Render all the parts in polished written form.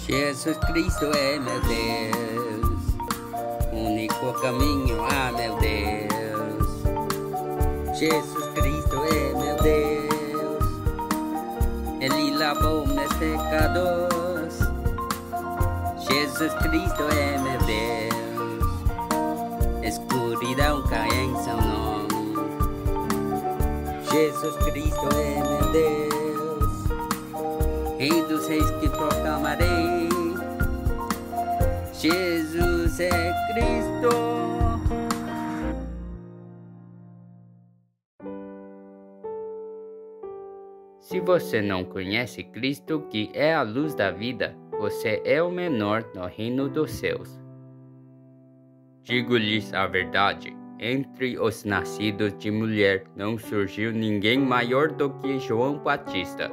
Jesus Cristo é meu Deus, único caminho, meu Deus. Jesus Cristo é meu Deus, Ele lavou meus pecados. Jesus Cristo é meu Deus, escuridão cai em seu nome. Jesus Cristo é meu Deus, Rei dos reis que proclamarei. Jesus é Cristo. Se você não conhece Cristo, que é a luz da vida, você é o menor no reino dos céus. Digo-lhes a verdade, entre os nascidos de mulher não surgiu ninguém maior do que João Batista.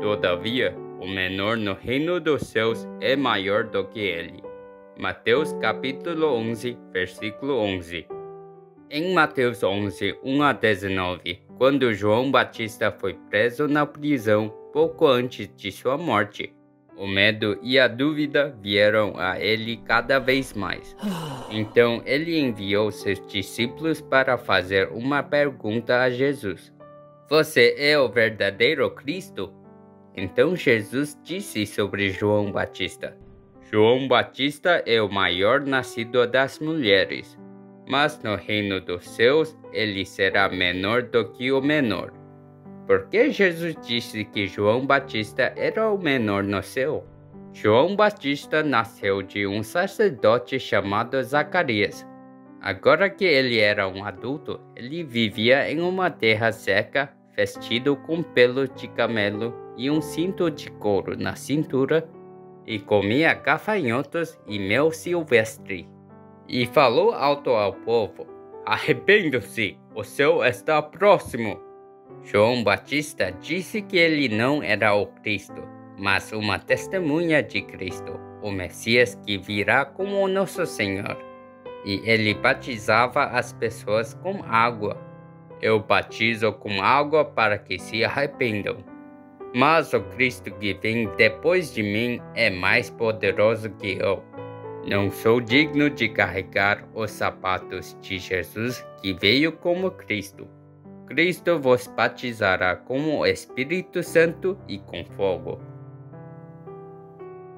Todavia, o menor no reino dos céus é maior do que ele. Mateus capítulo 11, versículo 11. Em Mateus 11, 1 a 19, quando João Batista foi preso na prisão pouco antes de sua morte, o medo e a dúvida vieram a ele cada vez mais. Então ele enviou seus discípulos para fazer uma pergunta a Jesus: Você é o verdadeiro Cristo? Então Jesus disse sobre João Batista: João Batista é o maior nascido das mulheres, mas no reino dos céus ele será menor do que o menor. Por que Jesus disse que João Batista era o menor no céu? João Batista nasceu de um sacerdote chamado Zacarias. Agora que ele era um adulto, ele vivia em uma terra seca, vestido com pelo de camelo e um cinto de couro na cintura, e comia gafanhotos e mel silvestre. E falou alto ao povo: Arrependam-se, o céu está próximo. João Batista disse que ele não era o Cristo, mas uma testemunha de Cristo, o Messias que virá como o nosso Senhor. E ele batizava as pessoas com água. Eu batizo com água para que se arrependam. Mas o Cristo que vem depois de mim é mais poderoso que eu. Não sou digno de carregar os sapatos de Jesus que veio como Cristo. Cristo vos batizará com o Espírito Santo e com fogo.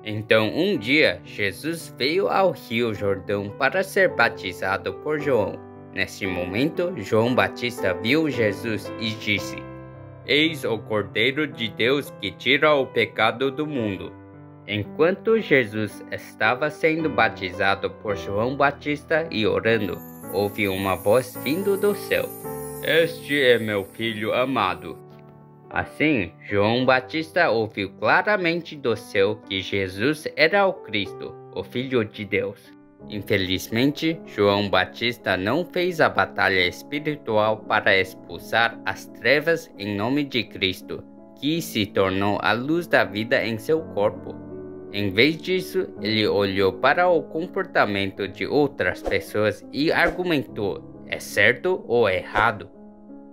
Então um dia Jesus veio ao Rio Jordão para ser batizado por João. Nesse momento, João Batista viu Jesus e disse: Eis o Cordeiro de Deus que tira o pecado do mundo. Enquanto Jesus estava sendo batizado por João Batista e orando, houve uma voz vindo do céu: Este é meu filho amado. Assim, João Batista ouviu claramente do céu que Jesus era o Cristo, o Filho de Deus. Infelizmente, João Batista não fez a batalha espiritual para expulsar as trevas em nome de Cristo, que se tornou a luz da vida em seu corpo. Em vez disso, ele olhou para o comportamento de outras pessoas e argumentou: é certo ou errado?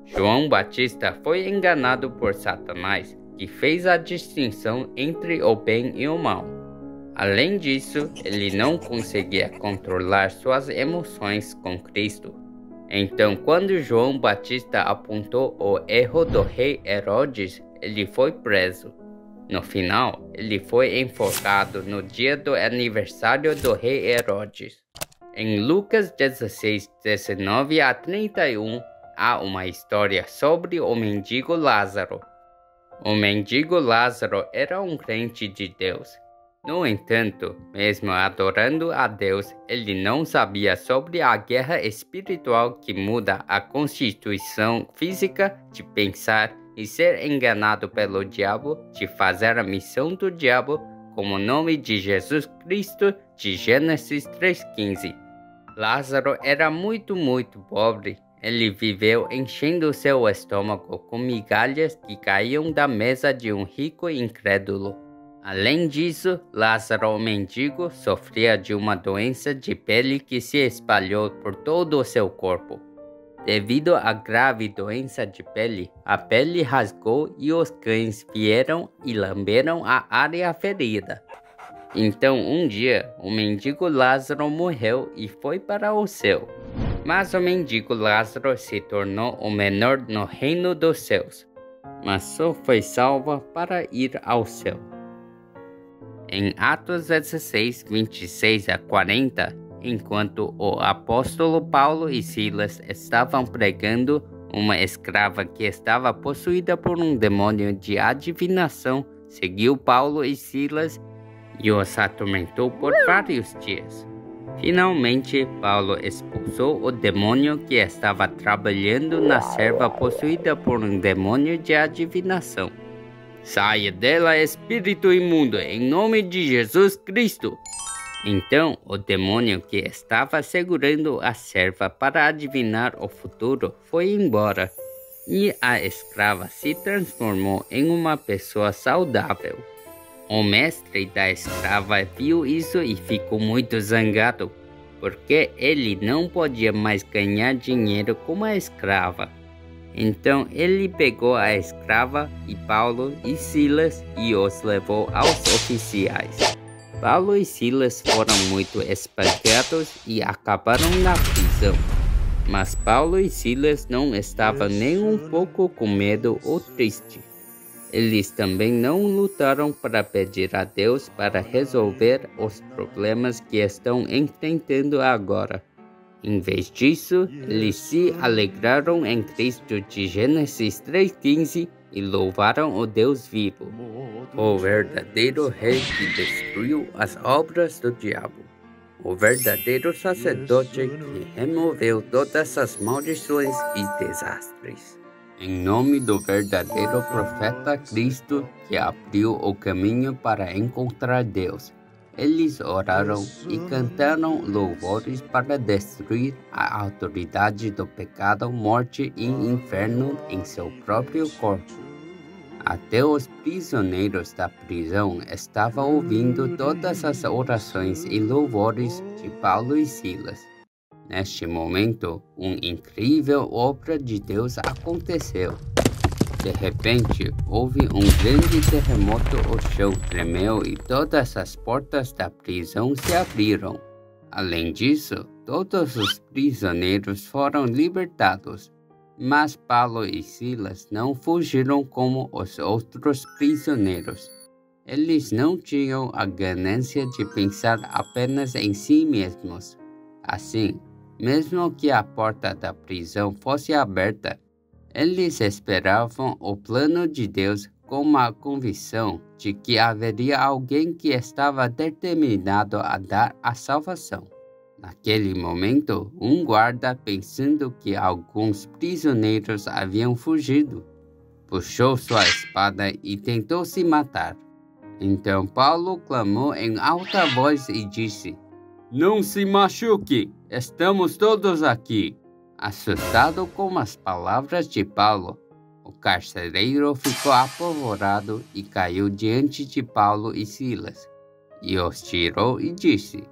João Batista foi enganado por Satanás, que fez a distinção entre o bem e o mal. Além disso, ele não conseguia controlar suas emoções com Cristo. Então, quando João Batista apontou o erro do rei Herodes, ele foi preso. No final, ele foi enforcado no dia do aniversário do rei Herodes. Em Lucas 16, 19 a 31, há uma história sobre o mendigo Lázaro. O mendigo Lázaro era um crente de Deus. No entanto, mesmo adorando a Deus, ele não sabia sobre a guerra espiritual que muda a constituição física de pensar e ser enganado pelo diabo, de fazer a missão do diabo, como o nome de Jesus Cristo de Gênesis 3,15. Lázaro era muito pobre. Ele viveu enchendo seu estômago com migalhas que caíam da mesa de um rico incrédulo. Além disso, Lázaro, o mendigo, sofria de uma doença de pele que se espalhou por todo o seu corpo. Devido à grave doença de pele, a pele rasgou e os cães vieram e lamberam a área ferida. Então, um dia, o mendigo Lázaro morreu e foi para o céu. Mas o mendigo Lázaro se tornou o menor no reino dos céus, mas só foi salvo para ir ao céu. Em Atos 16, 26 a 40, enquanto o apóstolo Paulo e Silas estavam pregando, uma escrava que estava possuída por um demônio de adivinação seguiu Paulo e Silas e os atormentou por vários dias. Finalmente, Paulo expulsou o demônio que estava trabalhando na serva possuída por um demônio de adivinação. Saia dela, espírito imundo, em nome de Jesus Cristo! Então, o demônio que estava segurando a serva para adivinhar o futuro foi embora, e a escrava se transformou em uma pessoa saudável. O mestre da escrava viu isso e ficou muito zangado, porque ele não podia mais ganhar dinheiro como a escrava. Então ele pegou a escrava e Paulo e Silas e os levou aos oficiais. Paulo e Silas foram muito espancados e acabaram na prisão. Mas Paulo e Silas não estavam nem um pouco com medo ou triste. Eles também não lutaram para pedir a Deus para resolver os problemas que estão enfrentando agora. Em vez disso, eles se alegraram em Cristo de Gênesis 3:15 e louvaram o Deus vivo, o verdadeiro Rei que destruiu as obras do diabo, o verdadeiro sacerdote que removeu todas as maldições e desastres. Em nome do verdadeiro profeta Cristo, que abriu o caminho para encontrar Deus, eles oraram e cantaram louvores para destruir a autoridade do pecado, morte e inferno em seu próprio corpo. Até os prisioneiros da prisão estavam ouvindo todas as orações e louvores de Paulo e Silas. Neste momento, uma incrível obra de Deus aconteceu. De repente, houve um grande terremoto, o chão tremeu e todas as portas da prisão se abriram. Além disso, todos os prisioneiros foram libertados, mas Paulo e Silas não fugiram como os outros prisioneiros. Eles não tinham a ganância de pensar apenas em si mesmos. Assim, mesmo que a porta da prisão fosse aberta, eles esperavam o plano de Deus com a convicção de que haveria alguém que estava determinado a dar a salvação. Naquele momento, um guarda, pensando que alguns prisioneiros haviam fugido, puxou sua espada e tentou se matar. Então Paulo clamou em alta voz e disse: "Não se machuque, estamos todos aqui." Assustado com as palavras de Paulo, o carcereiro ficou apavorado e caiu diante de Paulo e Silas, e os tirou e disse: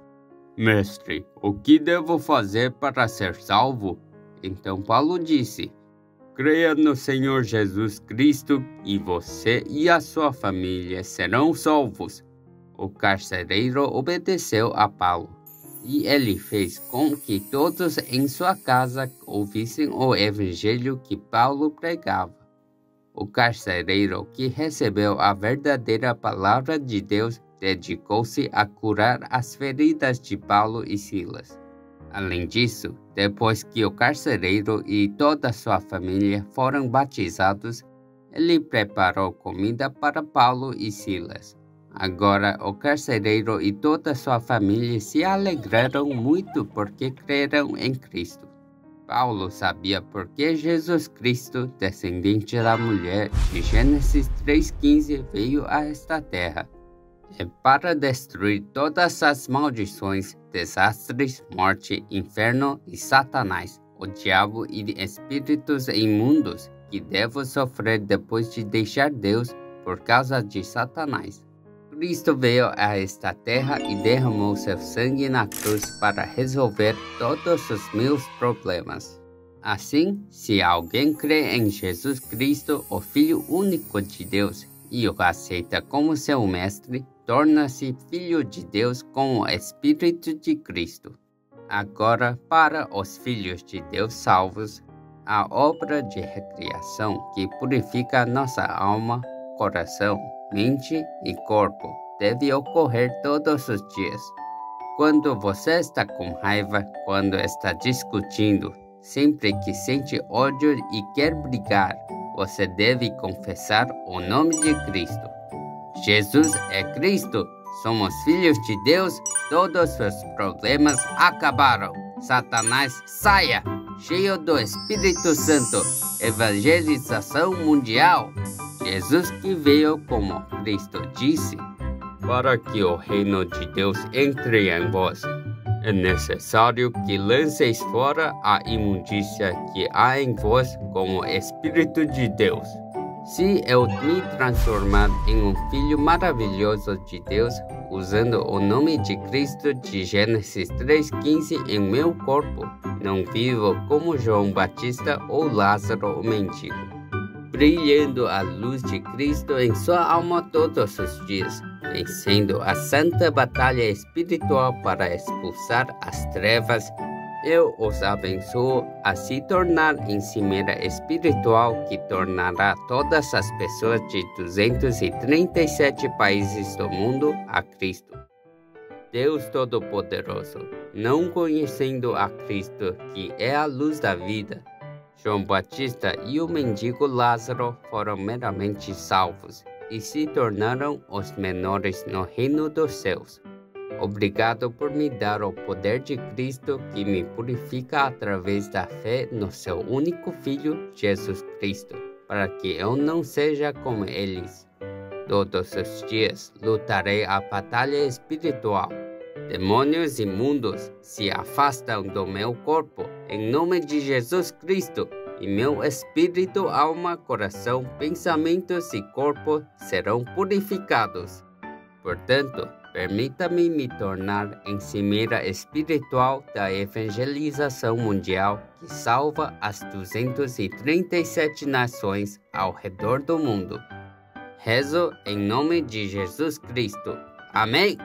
"Mestre, o que devo fazer para ser salvo?" Então Paulo disse: "Creia no Senhor Jesus Cristo e você e a sua família serão salvos." O carcereiro obedeceu a Paulo. E ele fez com que todos em sua casa ouvissem o evangelho que Paulo pregava. O carcereiro, que recebeu a verdadeira palavra de Deus, dedicou-se a curar as feridas de Paulo e Silas. Além disso, depois que o carcereiro e toda sua família foram batizados, ele preparou comida para Paulo e Silas. Agora, o carcereiro e toda sua família se alegraram muito porque creram em Cristo. Paulo sabia porque Jesus Cristo, descendente da mulher de Gênesis 3:15, veio a esta terra. É para destruir todas as maldições, desastres, morte, inferno e Satanás, o diabo e espíritos imundos que devo sofrer depois de deixar Deus por causa de Satanás. Cristo veio a esta terra e derramou seu sangue na cruz para resolver todos os meus problemas. Assim, se alguém crê em Jesus Cristo, o Filho único de Deus, e o aceita como seu mestre, torna-se filho de Deus com o Espírito de Cristo. Agora, para os filhos de Deus salvos, a obra de recriação que purifica nossa alma, coração, mente e corpo deve ocorrer todos os dias. Quando você está com raiva, quando está discutindo, sempre que sente ódio e quer brigar, você deve confessar o nome de Cristo. Jesus é Cristo, somos filhos de Deus, todos os problemas acabaram. Satanás, saia! Cheio do Espírito Santo, evangelização mundial. Jesus que veio como Cristo disse, para que o reino de Deus entre em vós. É necessário que lanceis fora a imundícia que há em vós com o Espírito de Deus. Se eu me transformar em um filho maravilhoso de Deus, usando o nome de Cristo de Gênesis 3,15 em meu corpo, não vivo como João Batista ou Lázaro o mendigo, brilhando a luz de Cristo em sua alma todos os dias, vencendo a santa batalha espiritual para expulsar as trevas. Eu os abençoo a se tornar em cimeira espiritual que tornará todas as pessoas de 237 países do mundo a Cristo. Deus Todo-Poderoso, não conhecendo a Cristo, que é a luz da vida, João Batista e o mendigo Lázaro foram meramente salvos e se tornaram os menores no reino dos céus. Obrigado por me dar o poder de Cristo que me purifica através da fé no seu único Filho, Jesus Cristo, para que eu não seja como eles. Todos os dias lutarei a batalha espiritual. Demônios imundos se afastam do meu corpo, em nome de Jesus Cristo, e meu espírito, alma, coração, pensamentos e corpo serão purificados. Portanto, permita-me me tornar em cimeira espiritual da evangelização mundial que salva as 237 nações ao redor do mundo. Rezo em nome de Jesus Cristo. Amém.